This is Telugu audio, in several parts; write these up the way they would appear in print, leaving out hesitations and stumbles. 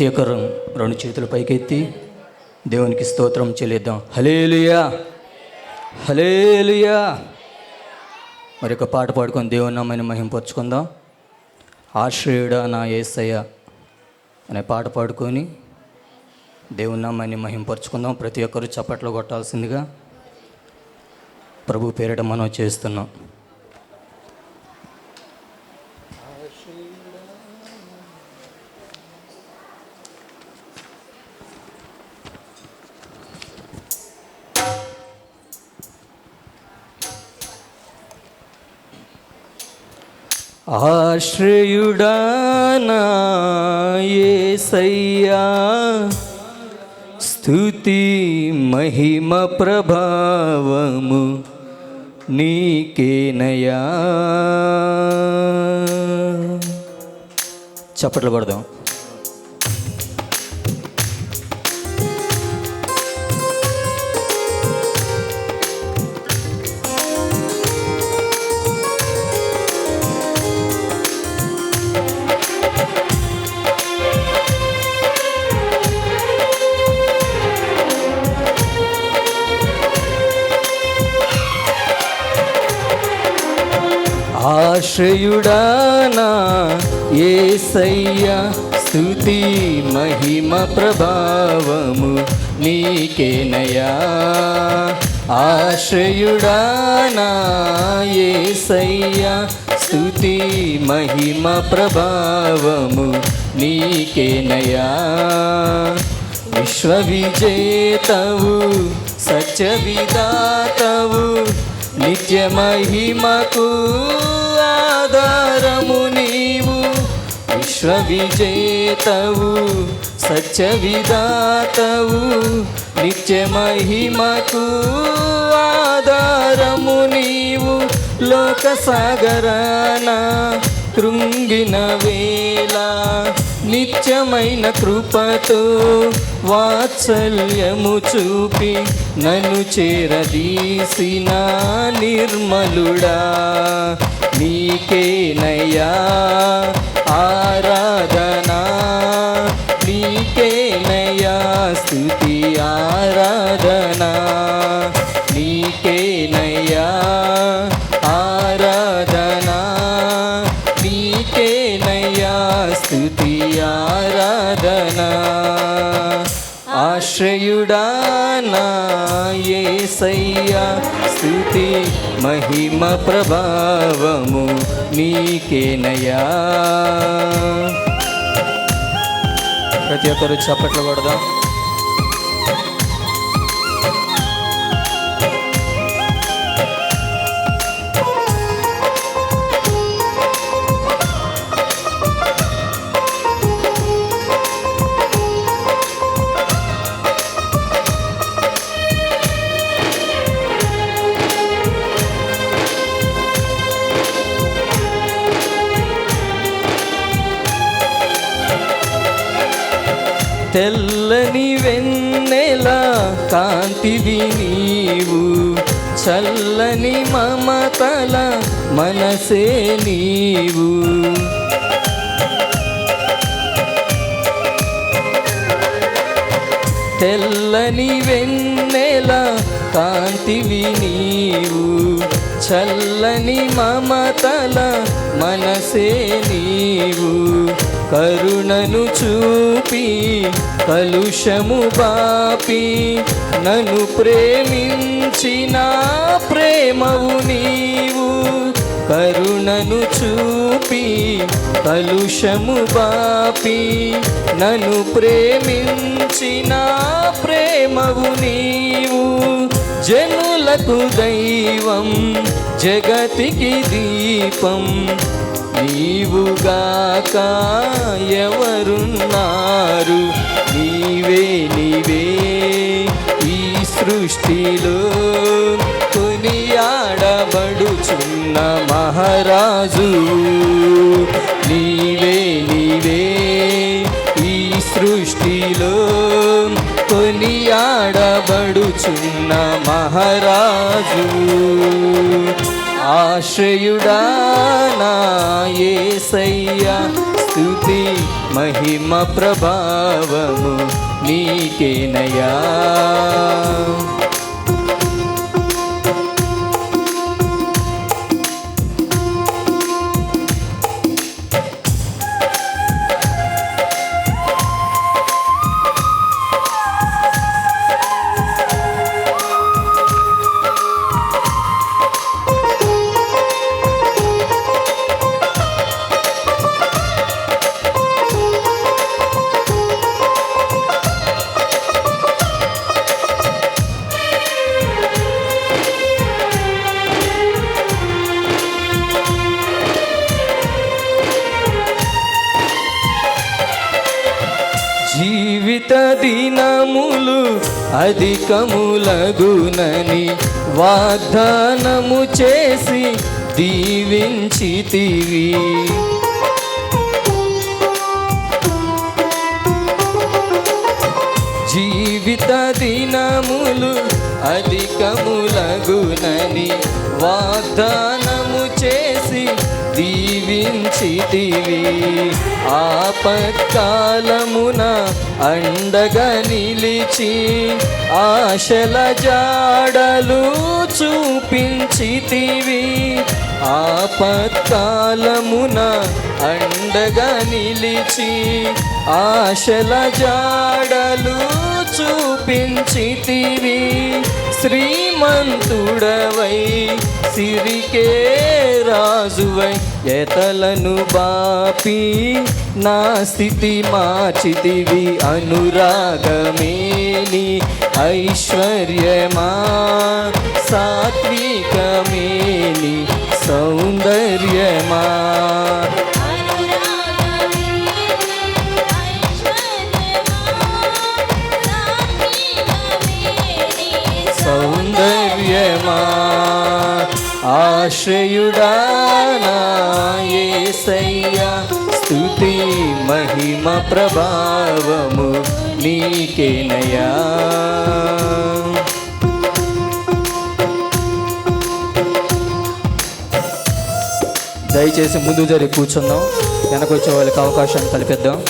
ప్రత్యేకరం రెండు చేతులు పైకెత్తి దేవునికి స్తోత్రం చెల్లిద్దాం. హల్లెలూయా, హల్లెలూయా. మరి ఒక పాట పాడుకొని దేవుని నామాన్ని మహింపరచుకుందాం. ఆశ్రయుడా నా యేసయ్య అనే పాట పాడుకొని దేవుని నామాన్ని మహింపరచుకుందాం. ప్రతి ఒక్కరూ చప్పట్లు కొట్టాల్సిందిగా ప్రభు పేరిట మనం చేస్తున్నాం. ఆశ్రయుడా నా యేసయ్యా, స్తుతి మహిమ ప్రభావము నీకేనయా. చప్పట్లు కొడదాం. ఆశ్రయుడా నా యేసయ్యా, స్తుతి మహిమ ప్రభావము నీకేనయా. ఆశ్రయుడా నా యేసయ్యా, స్తుతి మహిమ ప్రభావము నీకేనయా. విశ్వవిజేతవు సత్య విధాతవు, నిత్య మహిమకు ఆధారము నీవు. విశ్వవిజేతవు సత్య విధాతవు, నిత్య మహిమకు ఆధారము నీవు. లోక సాగరాన కృంగిన వేళ నిత్యమైన కృపతో వాత్సల్యము చూపి నన్ను చేరదీసిన నిర్మలుడా, నీకేనయ్యా ఆరాధనా, నీకేనయ్యా స్తుతి ఆరాధనా, నీకేనయ్యా ఆరాధనా, నీకేనయ్యా స్తుతి ఆరాధనా. ఆశ్రయుడా నా యేసయ్యా, స్తుతి మహిమ ప్రభావము నీకేనయా. ప్రతి ఒక్కరు చప్పట్లు కొడదాం. తెల్లని వెన్నెల కాంతివి నీవు, చల్లని మమతల మనసే నీవు. తెల్లని వెన్నెల కాంతివి నీవు, చల్లని మమతల మనసే నీవు. కరుణను చూపి కలుషము బాపి నన్ను ప్రేమించిన ప్రేమవు నీవు. కరుణను చూపి కలుషము బాపి నన్ను ప్రేమించిన ప్రేమవు నీవు. జనులకు దైవం జగతికి దీపం, నీవుగాక ఎవరున్నారు. నీవే నీవే ఈ సృష్టిలో కొనియాడబడుచున్న మహారాజు. నీవే నీవే ఈ సృష్టిలో కొనియాడబడుచున్న మహారాజు. ఆశ్రయుడా నా యేసయ్యా, స్తుతి మహిమ ప్రభావము నీకేనయ్యా. జీవిత దినములు అధికములగునని వాగ్దానము చేసి దీవించితివి. జీవిత దినములు అధికములగునని వాగ్దానము చేసి దీవించితివి. ఆపత్కాలమున అండగా నిలిచి ఆశల జాడలు చూపించితివి. ఆపత్కాలమున అండగా నిలిచి ఆశల జాడలు చూపించితివి. శ్రీమంతుడవై సిరికే రాజువై ఎతలను బాపి నా స్థితి మార్చితివి. అనురాగమేని ఐశ్వర్యమా సాత్వికమేని సౌందర్యమా సౌందర్యమా ఆశ్రయుడా నా యేసయ్యా స్తుతి మహిమ ప్రభావము నీకేనయ్యా. దయచేసి ముందు జరిగి కూర్చుందాం. వెనకొచ్చే వాళ్ళకి అవకాశాన్ని కల్పిద్దాం.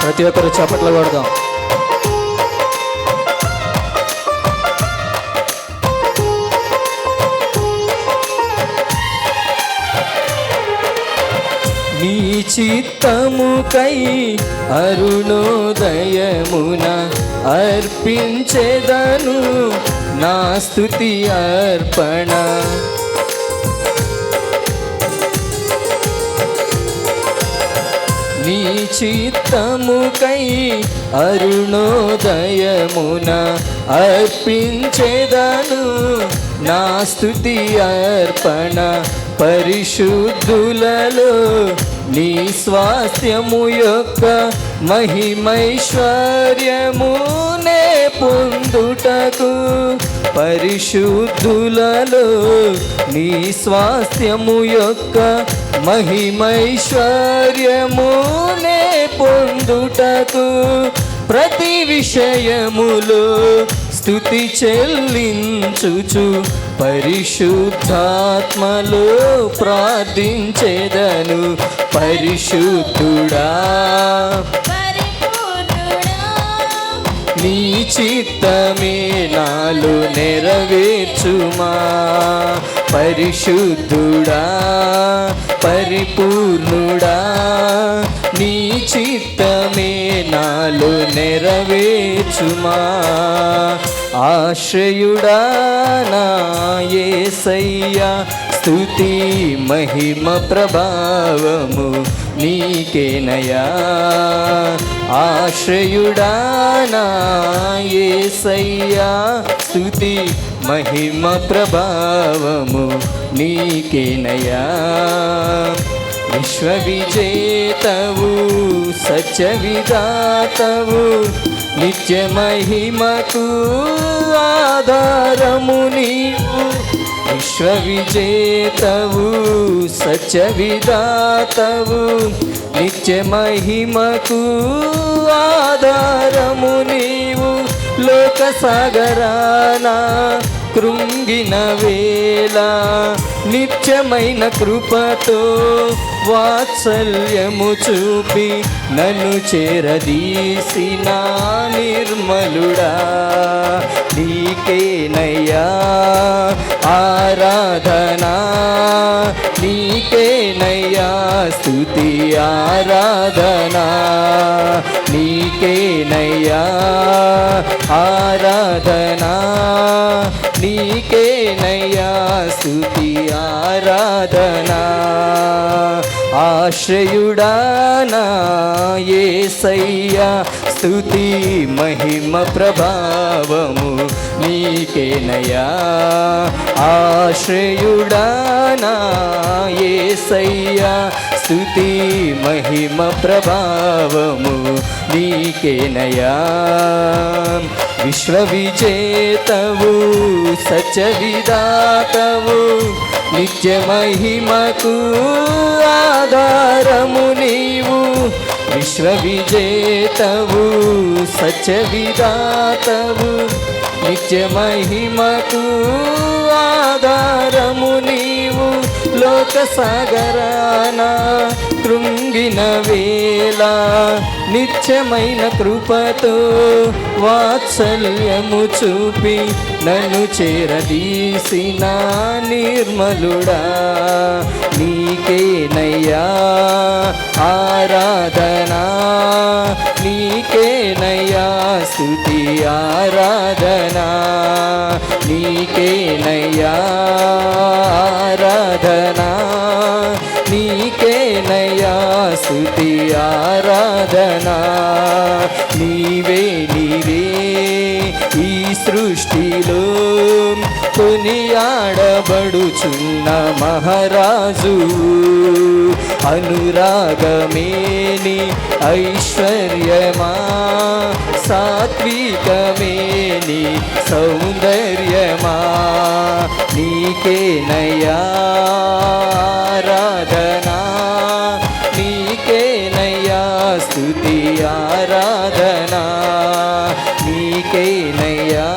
ప్రతి ఒక్కరు చప్పట్లు కొడదాం. నీ చిత్తముకై అరుణోదయమున అర్పించెదను నా స్తుతి అర్పణ. నీ చిత్తముకై అరుణోదయమున అర్పించెదను నా స్తుతి అర్పణ. పరిశుద్ధులలో నీ స్వాస్థ్యము యొక్క మహిమైశ్వర్యమునే పొందుటకు. పరిశుద్ధులలో నీ స్వాస్థ్యము యొక్క మహిమైశ్వర్యమునే పొందుటకు ప్రతి విషయములో స్తుతి చెల్లించుచు పరిశుద్ధాత్మలో ప్రార్థించెదను. పరిశుద్ధుడా నీ చిత్తమే నాలో నెరవేర్చుమా. పరిశుద్ధుడా పరిపూర్ణుడా నీ చిత్తమే నాలో నెరవేర్చుమా. ఆశ్రయుడా నా యేసయ్యా స్తుతి మహిమ ప్రభావము నీకేనయ్యా. ఆశ్రయుడా నా యేసయ్యా స్తుతి మహిమ ప్రభావము నీకేనయ్యా. విశ్వవిజేతవు సత్య విధాతవు నిత్య మహిమకు ఆధారము నీవు. విశ్వవిజేతవు సత్య విధాతవు నిత్య మహిమకు ఆధారము నీవు. లోక సాగరాన కృంగిన వేళ నిత్యమైన కృపతో వాత్సల్యము చూపి నన్ను చేరదీసిన నిర్మలుడా, నీకేనయ్యా ఆరాధనా, నీకేనయ్యా స్తుతి ఆరాధనా, నీకేనయ్యా ఆరాధనా, నీకేనయ్యా స్తుతి ఆరాధనా. ఆశ్రయుడా నా యేసయ్యా, స్తుతి మహిమ ప్రభావము నీకేనయ్యా. ఆశ్రయుడా నా యేసయ్యా, స్తుతి మహిమ ప్రభావము నీకేనయ్యా. విశ్వవిజేతవు సత్య విధాతవు, నిత్య మహిమకు ఆధారము నీవు. విశ్వవిజేతవు సత్య విధాతవు, నిత్య మహిమకు ఆధారము నీవు. లోక సాగరాన కృంగిన వేళ నిత్యమైన కృపతో వాత్సల్యము చూపి నన్ను చేరదీసిన నిర్మలుడా, నీకేనయ్యా ఆరాధనా, నీకేనయ్యా స్తుతి ఆరాధనా, నీకేనయ్యా ఆరాధనా, నీకేనయ్యా స్తుతి ఆరాధనా. నీవే నీవే ఈ సృష్టిలో కొనియాడబడుచున్న మహారాజు, అనురాగమేని ఐశ్వర్యమా, సాత్వికమేని సౌందర్యమా, నీకేనయ్యా ఆరాధనా, నీకేనయ్యా స్తుతి ఆరాధనా, నీకేనయ్యా